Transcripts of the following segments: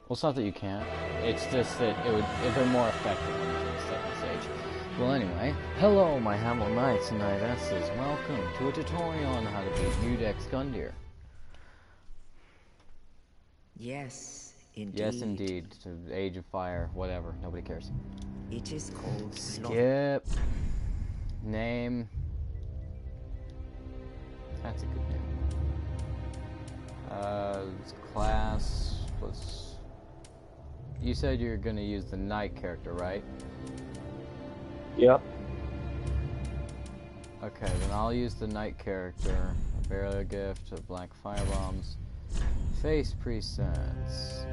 Well, it's not that you can't. It's just that they're more effective on the second stage. Well, anyway, hello, my Hamel Knights and Knightesses. Welcome to a tutorial on how to beat Iudex Gundyr. Yes, indeed. Yes, indeed. To Age of Fire, whatever. Nobody cares. It is called Skip. Name. That's a good name. Class. You said you're going to use the knight character, right? Yep. Okay, then I'll use the knight character. A burial gift of black firebombs. Face presets.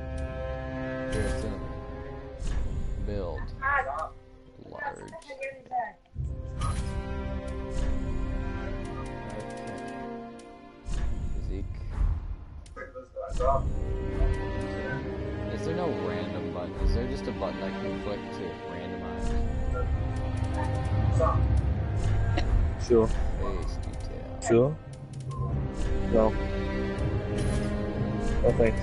Here's the build. Large. Okay. Physique. Is there no random button? Is there just a button I can click to randomize? Sure. Face detail. Sure. No. No thanks.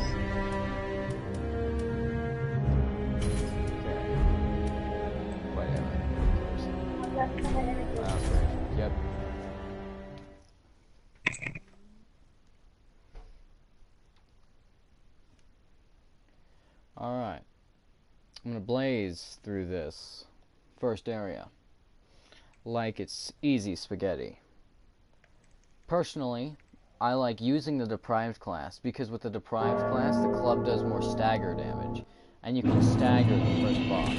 Okay. Whatever. Mouse version. Yep. Alright. I'm gonna blaze through this first area like it's easy spaghetti. Personally, I like using the deprived class because with the deprived class the club does more stagger damage and you can stagger the first boss.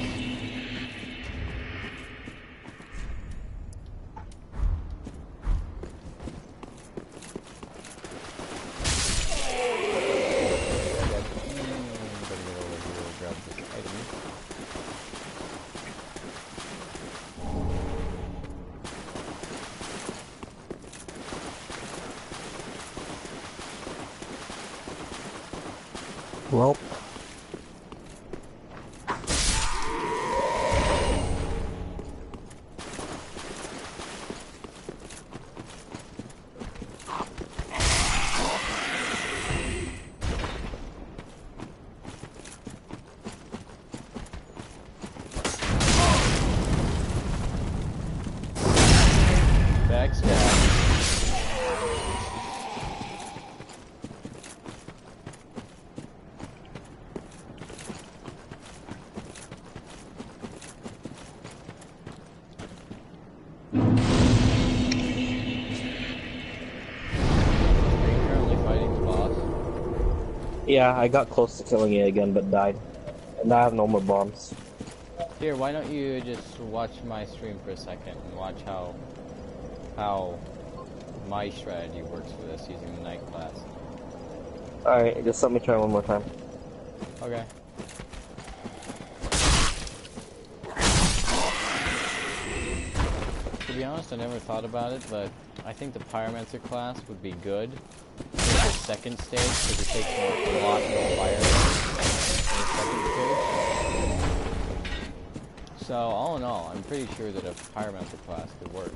Well. Backstab. Yeah, I got close to killing it again, but died. And I have no more bombs. Here, why don't you just watch my stream for a second and watch how my strategy works for this using the knight class. Alright, just let me try one more time. Okay. To be honest, I never thought about it, but I think the Pyromancer class would be good for the second stage because it takes a lot more fire in the second stage. So, all in all, I'm pretty sure that a Pyromancer class could work.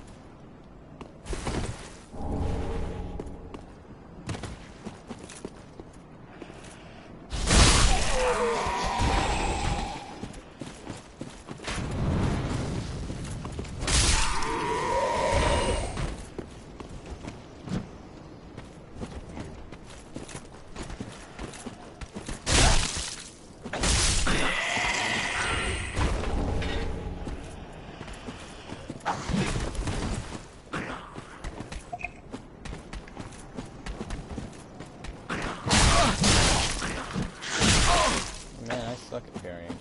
Man, I suck at parrying.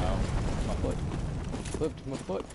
Ow, my foot. Flipped my foot.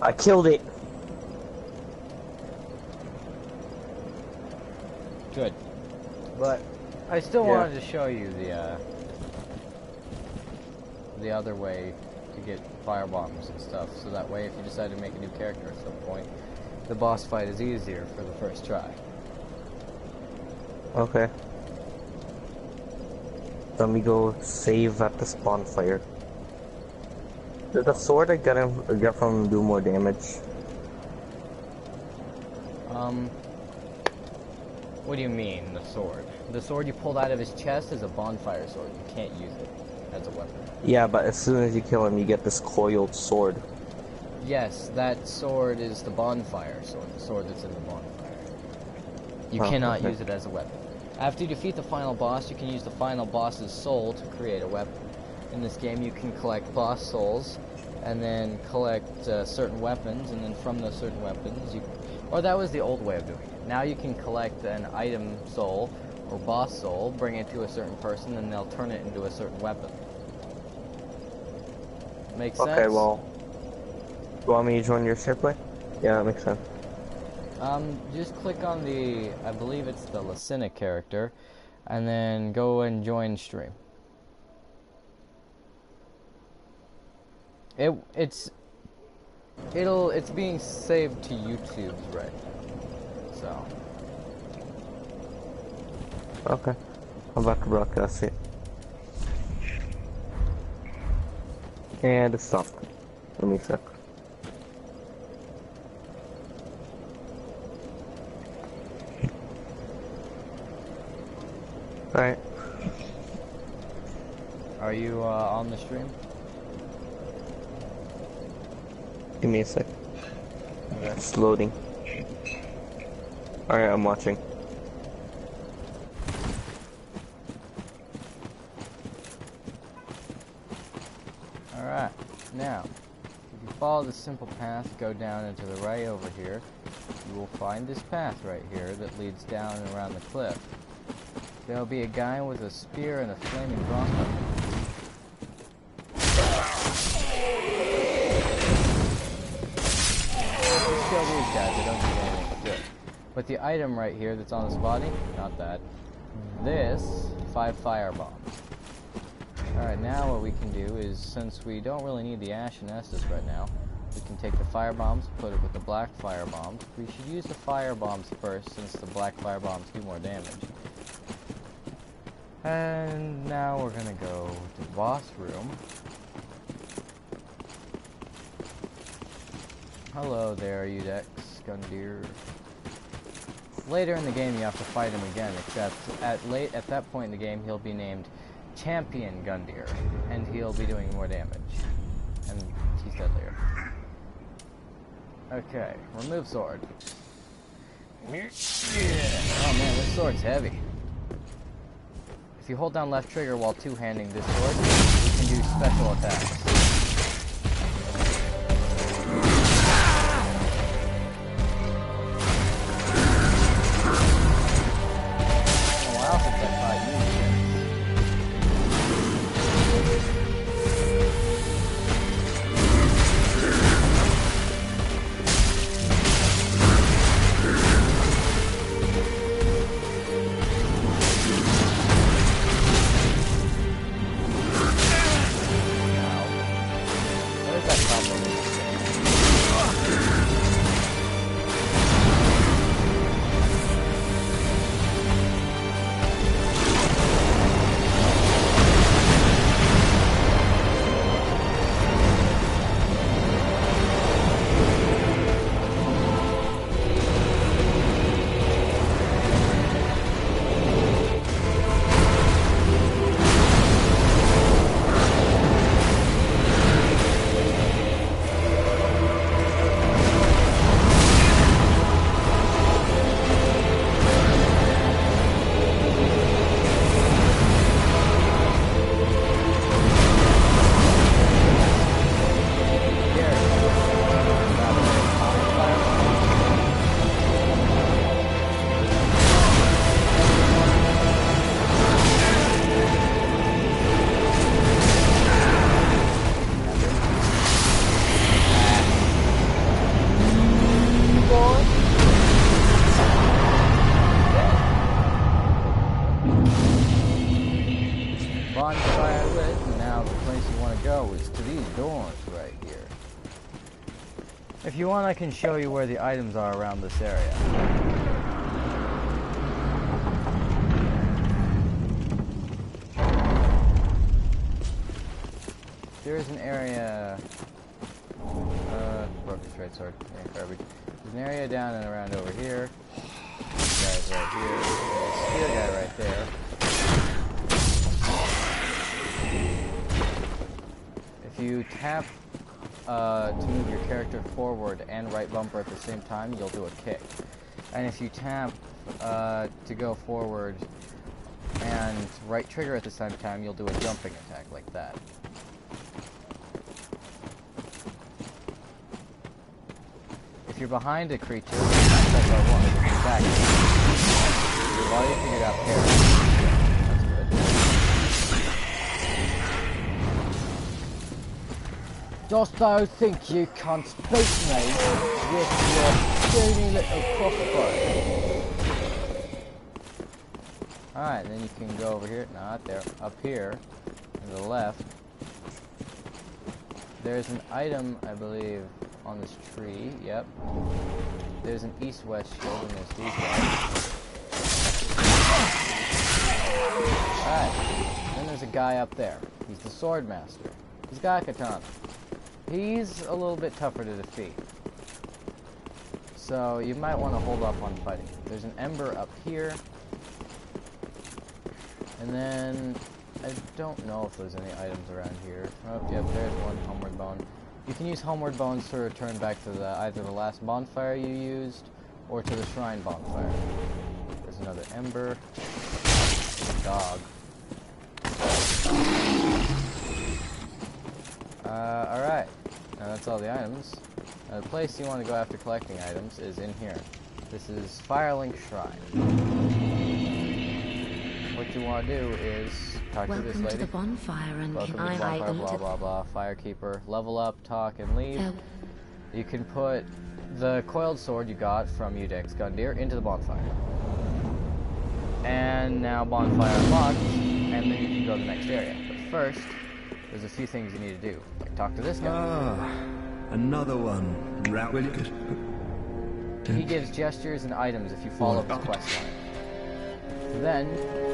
I killed it. Good. But I still Yeah. wanted to show you the other way to get fire bombs and stuff, so that way if you decide to make a new character at some point, the boss fight is easier for the first try. Okay. Let me go save at the spawn fire. Did the sword I get from him do more damage? What do you mean, the sword? The sword you pulled out of his chest is a bonfire sword. You can't use it as a weapon. Yeah, but as soon as you kill him, you get this coiled sword. Yes, that sword is the bonfire sword, the sword that's in the bonfire. You Oh, cannot okay. use it as a weapon. After you defeat the final boss, you can use the final boss's soul to create a weapon. In this game, you can collect boss souls, and then collect certain weapons, and then from those certain weapons, or that was the old way of doing it. Now you can collect an item soul, or boss soul, bring it to a certain person, and they'll turn it into a certain weapon. Make sense? Okay, well, you want me to join your shipway? Yeah, that makes sense. Just click on the, I believe it's the Lacina character, and then go and join stream. It's being saved to YouTube right now, so. Okay. I'm about to broadcast it. And it stopped. Let me check. Alright. Are you on the stream? Give me a sec. Okay. It's loading. Alright, I'm watching. Alright, now, if you follow the simple path, go down and to the right over here, you will find this path right here that leads down and around the cliff. There'll be a guy with a spear and a flaming crossbow. Just kill these guys, they don't do anything good. But the item right here that's on this body, not that, this, 5 fire bombs. Alright, now what we can do is, since we don't really need the Ash and Estus right now, we can take the fire bombs, put it with the black fire bombs. We should use the fire bombs first, since the black fire bombs do more damage. And now we're gonna go to the boss room. Hello there, Iudex, Gundyr. Later in the game you have to fight him again, except at that point in the game he'll be named Champion Gundyr, and he'll be doing more damage. And he's deadlier. Okay, remove sword. Oh man, this sword's heavy. If you hold down left trigger while two-handing this sword, you can do special attacks. Oh wow, since I fought you. If you want, I can show you where the items are around this area. There is an area... broken straight sword. Yeah, garbage. There's an area down and around over here. This guy's right here. There's a spear guy right there. If you tap to move your character forward and right bumper at the same time, you'll do a kick. And if you tap to go forward and right trigger at the same time, you'll do a jumping attack like that. If you're behind a creature, press R1, attack. You've already figured out parry. Dost thou think you can't beat me with your puny little crossbow? Alright, then you can go over here. No, not there. Up here, to the left. There's an item, I believe, on this tree. Yep. There's an east-west shield, and there's these guys. Alright. Then there's a guy up there. He's the sword master. He's got a katana. He's a little bit tougher to defeat. So you might want to hold off on fighting. There's an ember up here. And then I don't know if there's any items around here. Oh, yep, there's one homeward bone. You can use homeward bones to return back to either the last bonfire you used or to the shrine bonfire. There's another ember. There's a dog. Alright. Now that's all the items. Now the place you want to go after collecting items is in here. This is Firelink Shrine. What you want to do is talk to this lady. Welcome to the bonfire, and Welcome to the bonfire, blah blah blah. Firekeeper. Level up, talk, and leave. You can put the coiled sword you got from Iudex Gundyr into the bonfire. And now bonfire unlocked, and then you can go to the next area. But first, there's a few things you need to do. Like talk to this guy. Ah, another one. Routed. He gives gestures and items if you follow his quest line. Then,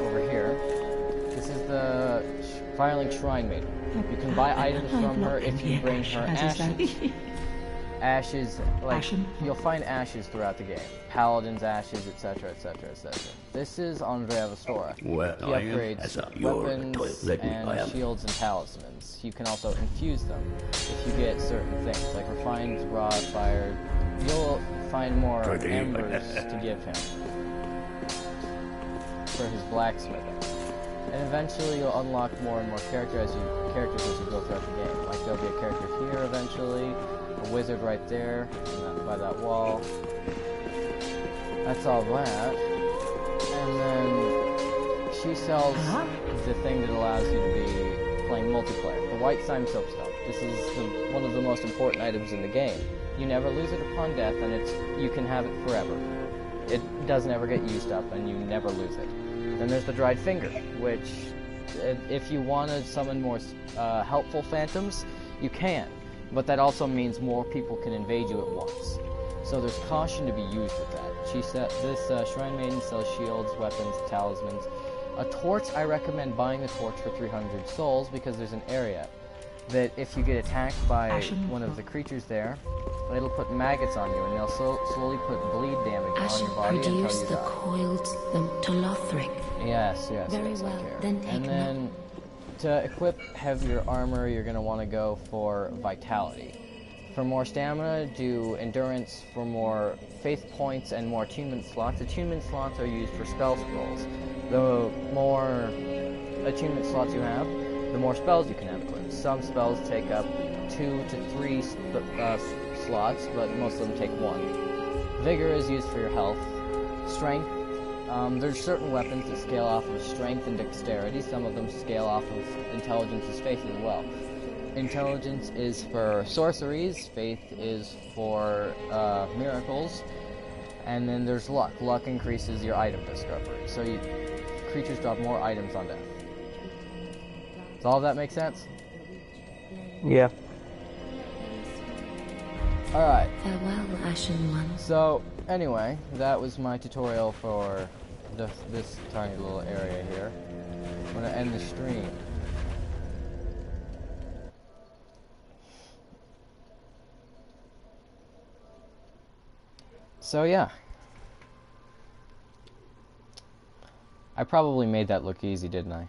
over here, this is the Firelink Shrine Maiden. You can buy items from her if you bring her ashes. Ashes, like, you'll find ashes throughout the game. Paladin's ashes, etc, etc, etc. This is Andrea Vestora. He upgrades weapons and shields and talismans. You can also infuse them if you get certain things, like refined raw fire. You'll find more embers to give him for his blacksmithing. And eventually you'll unlock more and more characters as you go throughout the game. Like there'll be a character here eventually, a wizard right there, by that wall. That's all that. And then she sells the thing that allows you to be playing multiplayer. The White Slime Soapstone. This is one of the most important items in the game. You never lose it upon death, and you can have it forever. It doesn't ever get used up, and you never lose it. Then there's the Dried Finger, which, if you want to summon more helpful phantoms, you can. But that also means more people can invade you at once. So there's caution to be used with that. This Shrine Maiden sells shields, weapons, talismans. A torch, I recommend buying the torch for 300 souls, because there's an area that if you get attacked by one of the creatures there, it'll put maggots on you, and they'll slowly put bleed damage on your body until you die. The coiled to Lothric. Yes, Very yes, well. I care. Then take and then, to equip heavier armor, you're going to want to go for Vitality. For more stamina, do Endurance. For more faith points and more attunement slots. Attunement slots are used for spell scrolls. The more attunement slots you have, the more spells you can have equipped. Some spells take up 2 to 3 slots, but most of them take 1. Vigor is used for your health. Strength, there's certain weapons that scale off of strength and dexterity. Some of them scale off of intelligence and faith as well. Intelligence is for sorceries, faith is for miracles, and then there's luck. Luck increases your item discovery, so creatures drop more items on death. Does all of that make sense? Yeah. Alright, Farewell, Ashen One. so anyway, that was my tutorial for this tiny little area here. I'm going to end the stream. So yeah. I probably made that look easy, didn't I?